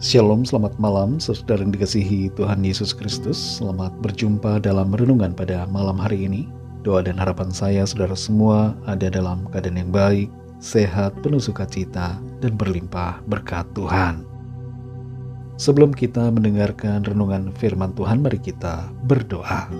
Shalom, selamat malam saudara yang dikasihi Tuhan Yesus Kristus. Selamat berjumpa dalam renungan pada malam hari ini. Doa dan harapan saya saudara semua ada dalam keadaan yang baik, sehat, penuh sukacita, dan berlimpah berkat Tuhan. Sebelum kita mendengarkan renungan firman Tuhan, mari kita berdoa.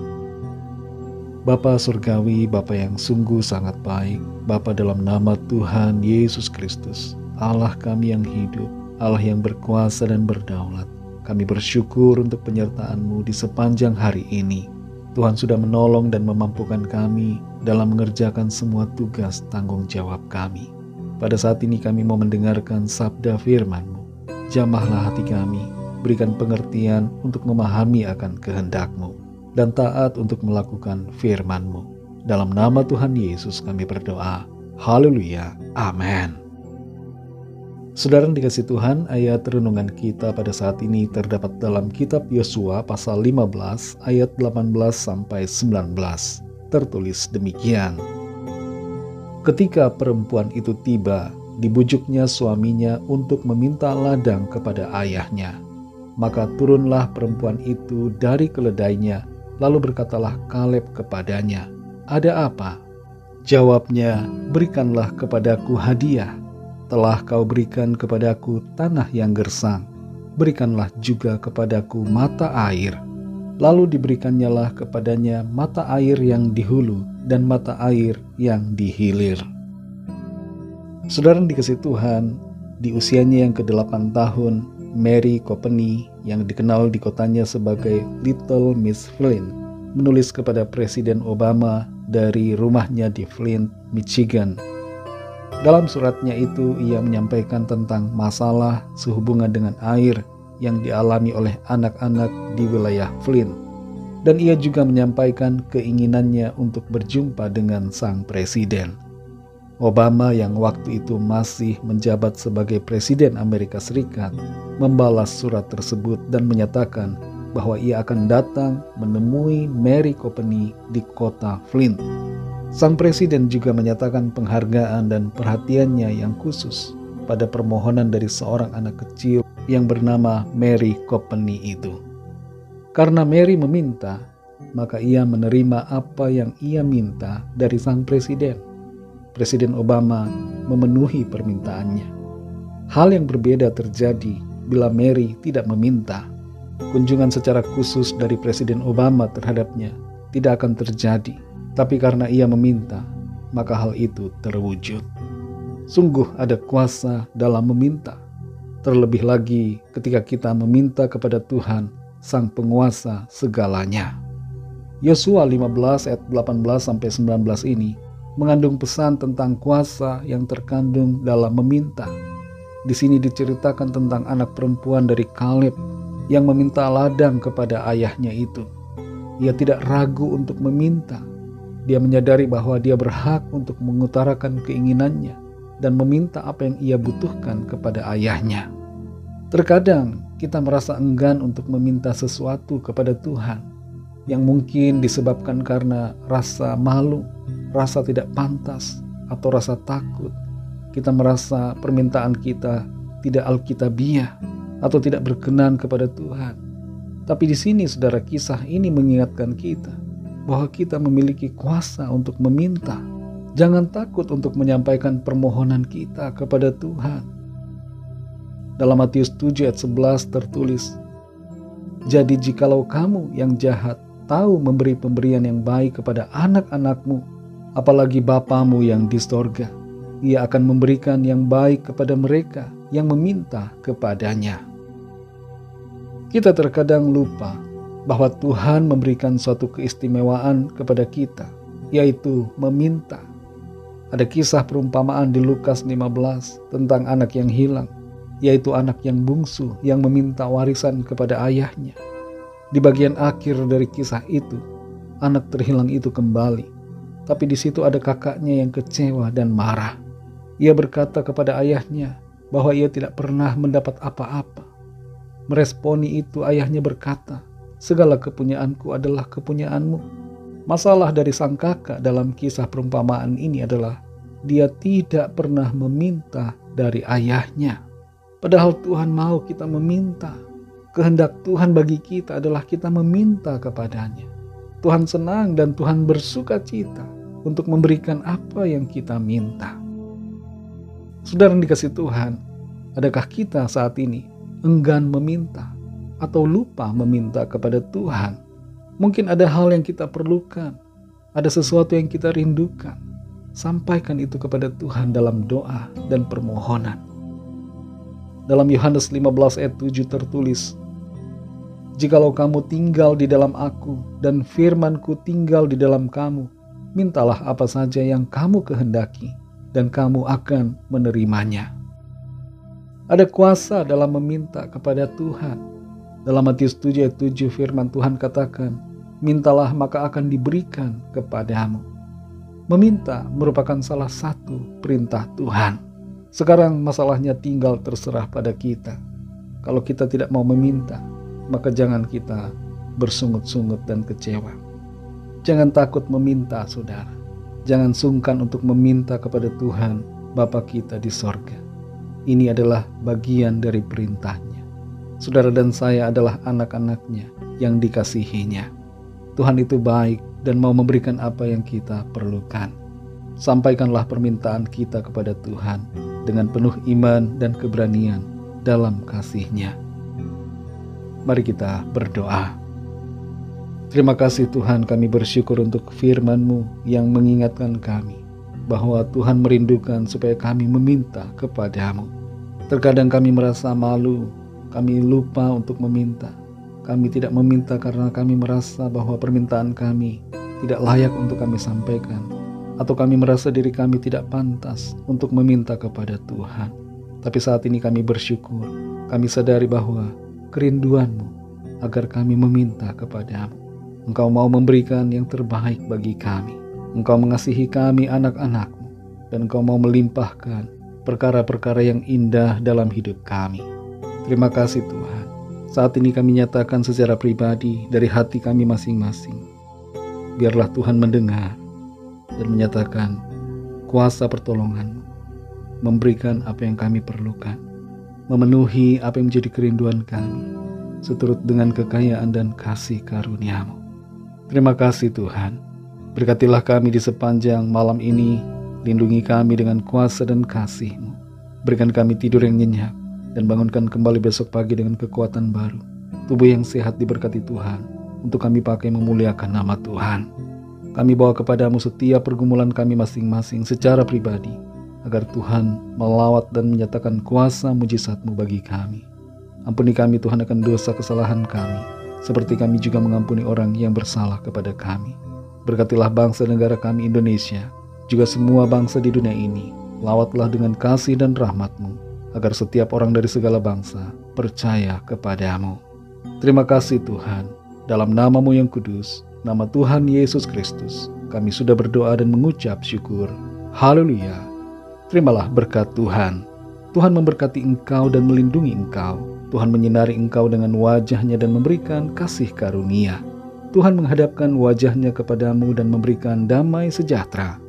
Bapa Surgawi, Bapa yang sungguh sangat baik, Bapa dalam nama Tuhan Yesus Kristus, Allah kami yang hidup, Allah yang berkuasa dan berdaulat, kami bersyukur untuk penyertaan-Mu di sepanjang hari ini. Tuhan sudah menolong dan memampukan kami dalam mengerjakan semua tugas tanggung jawab kami. Pada saat ini kami mau mendengarkan sabda firman-Mu. Jamahlah hati kami, berikan pengertian untuk memahami akan kehendak-Mu, dan taat untuk melakukan firman-Mu. Dalam nama Tuhan Yesus kami berdoa. Haleluya. Amin. Saudara yang dikasihi Tuhan, ayat renungan kita pada saat ini terdapat dalam kitab Yosua pasal 15 ayat 18-19. Tertulis demikian. Ketika perempuan itu tiba, dibujuknya suaminya untuk meminta ladang kepada ayahnya. Maka turunlah perempuan itu dari keledainya, lalu berkatalah Kaleb kepadanya, "Ada apa?" Jawabnya, "Berikanlah kepadaku hadiah. Telah kau berikan kepadaku tanah yang gersang, berikanlah juga kepadaku mata air." Lalu diberikannya kepadanya mata air yang di hulu dan mata air yang di hilir. Saudara yang dikasihi Tuhan, di usianya yang ke-8 tahun, Mary Copeny yang dikenal di kotanya sebagai Little Miss Flint menulis kepada Presiden Obama dari rumahnya di Flint, Michigan. Dalam suratnya itu, ia menyampaikan tentang masalah sehubungan dengan air yang dialami oleh anak-anak di wilayah Flint. Dan ia juga menyampaikan keinginannya untuk berjumpa dengan sang presiden. Obama yang waktu itu masih menjabat sebagai Presiden Amerika Serikat membalas surat tersebut dan menyatakan bahwa ia akan datang menemui Mary Copeny di kota Flint. Sang presiden juga menyatakan penghargaan dan perhatiannya yang khusus pada permohonan dari seorang anak kecil yang bernama Mary Copeny itu. Karena Mary meminta, maka ia menerima apa yang ia minta dari sang presiden. Presiden Obama memenuhi permintaannya. Hal yang berbeda terjadi bila Mary tidak meminta. Kunjungan secara khusus dari Presiden Obama terhadapnya tidak akan terjadi. Tapi karena ia meminta, maka hal itu terwujud. Sungguh ada kuasa dalam meminta. Terlebih lagi ketika kita meminta kepada Tuhan, Sang Penguasa segalanya. Yosua 15 ayat 18-19 ini mengandung pesan tentang kuasa yang terkandung dalam meminta. Di sini diceritakan tentang anak perempuan dari Kaleb yang meminta ladang kepada ayahnya itu. Ia tidak ragu untuk meminta. Dia menyadari bahwa dia berhak untuk mengutarakan keinginannya dan meminta apa yang ia butuhkan kepada ayahnya. Terkadang kita merasa enggan untuk meminta sesuatu kepada Tuhan yang mungkin disebabkan karena rasa malu, rasa tidak pantas, atau rasa takut. Kita merasa permintaan kita tidak alkitabiah atau tidak berkenan kepada Tuhan. Tapi di sini saudara, kisah ini mengingatkan kita bahwa kita memiliki kuasa untuk meminta. Jangan takut untuk menyampaikan permohonan kita kepada Tuhan. Dalam Matius 7 ayat 11 tertulis, "Jadi jikalau kamu yang jahat tahu memberi pemberian yang baik kepada anak-anakmu, apalagi Bapamu yang di sorga, Ia akan memberikan yang baik kepada mereka yang meminta kepadanya." Kita terkadang lupa bahwa Tuhan memberikan suatu keistimewaan kepada kita, yaitu meminta. Ada kisah perumpamaan di Lukas 15 tentang anak yang hilang, yaitu anak yang bungsu yang meminta warisan kepada ayahnya. Di bagian akhir dari kisah itu, anak terhilang itu kembali, tapi di situ ada kakaknya yang kecewa dan marah. Ia berkata kepada ayahnya bahwa ia tidak pernah mendapat apa-apa. Meresponi itu, ayahnya berkata, "Segala kepunyaanku adalah kepunyaanmu." Masalah dari sang kakak dalam kisah perumpamaan ini adalah dia tidak pernah meminta dari ayahnya. Padahal Tuhan mau kita meminta. Kehendak Tuhan bagi kita adalah kita meminta kepadanya. Tuhan senang dan Tuhan bersuka cita untuk memberikan apa yang kita minta. Saudara yang dikasihi Tuhan, adakah kita saat ini enggan meminta atau lupa meminta kepada Tuhan? Mungkin ada hal yang kita perlukan, ada sesuatu yang kita rindukan. Sampaikan itu kepada Tuhan dalam doa dan permohonan. Dalam Yohanes 15 ayat 7 tertulis, "Jikalau kamu tinggal di dalam aku dan firman-Ku tinggal di dalam kamu, mintalah apa saja yang kamu kehendaki, dan kamu akan menerimanya." Ada kuasa dalam meminta kepada Tuhan. Dalam Matius 7 ayat 7 firman Tuhan katakan, "Mintalah maka akan diberikan kepadamu." Meminta merupakan salah satu perintah Tuhan. Sekarang masalahnya tinggal terserah pada kita. Kalau kita tidak mau meminta, maka jangan kita bersungut-sungut dan kecewa. Jangan takut meminta, saudara. Jangan sungkan untuk meminta kepada Tuhan, Bapa kita di sorga. Ini adalah bagian dari perintahnya. Saudara dan saya adalah anak-anaknya yang dikasihinya. Tuhan itu baik dan mau memberikan apa yang kita perlukan. Sampaikanlah permintaan kita kepada Tuhan dengan penuh iman dan keberanian dalam kasih-Nya. Mari kita berdoa. Terima kasih Tuhan, kami bersyukur untuk firman-Mu yang mengingatkan kami bahwa Tuhan merindukan supaya kami meminta kepadamu. Terkadang kami merasa malu, kami lupa untuk meminta. Kami tidak meminta karena kami merasa bahwa permintaan kami tidak layak untuk kami sampaikan, atau kami merasa diri kami tidak pantas untuk meminta kepada Tuhan. Tapi saat ini kami bersyukur, kami sadari bahwa kerinduan-Mu agar kami meminta kepadamu. Engkau mau memberikan yang terbaik bagi kami. Engkau mengasihi kami anak-anak-Mu, dan Engkau mau melimpahkan perkara-perkara yang indah dalam hidup kami. Terima kasih Tuhan. Saat ini kami nyatakan secara pribadi dari hati kami masing-masing. Biarlah Tuhan mendengar dan menyatakan kuasa pertolongan-Mu, memberikan apa yang kami perlukan, memenuhi apa yang menjadi kerinduan kami, seturut dengan kekayaan dan kasih karunia-Mu. Terima kasih Tuhan. Berkatilah kami di sepanjang malam ini, lindungi kami dengan kuasa dan kasih-Mu. Berikan kami tidur yang nyenyak, dan bangunkan kembali besok pagi dengan kekuatan baru. Tubuh yang sehat diberkati Tuhan, untuk kami pakai memuliakan nama Tuhan. Kami bawa kepadamu setiap pergumulan kami masing-masing secara pribadi, agar Tuhan melawat dan menyatakan kuasa mujizat-Mu bagi kami. Ampuni kami Tuhan akan dosa kesalahan kami, seperti kami juga mengampuni orang yang bersalah kepada kami. Berkatilah bangsa negara kami Indonesia, juga semua bangsa di dunia ini. Lawatlah dengan kasih dan rahmat-Mu, agar setiap orang dari segala bangsa percaya kepadamu. Terima kasih Tuhan, dalam nama-Mu yang kudus, nama Tuhan Yesus Kristus, kami sudah berdoa dan mengucap syukur. Haleluya. Terimalah berkat Tuhan. Tuhan memberkati engkau dan melindungi engkau. Tuhan menyinari engkau dengan wajah-Nya dan memberikan kasih karunia. Tuhan menghadapkan wajah-Nya kepadamu dan memberikan damai sejahtera.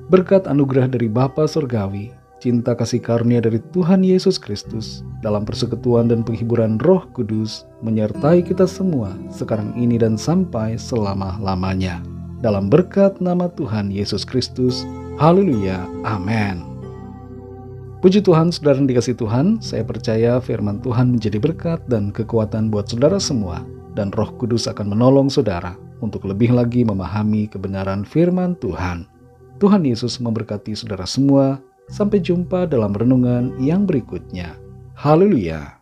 Berkat anugerah dari Bapa Surgawi, cinta kasih karunia dari Tuhan Yesus Kristus, dalam persekutuan dan penghiburan Roh Kudus, menyertai kita semua sekarang ini dan sampai selama-lamanya. Dalam berkat nama Tuhan Yesus Kristus. Haleluya. Amin. Puji Tuhan, saudara yang dikasihi Tuhan, saya percaya firman Tuhan menjadi berkat dan kekuatan buat saudara semua, dan Roh Kudus akan menolong saudara untuk lebih lagi memahami kebenaran firman Tuhan. Tuhan Yesus memberkati saudara semua. Sampai jumpa dalam renungan yang berikutnya. Haleluya.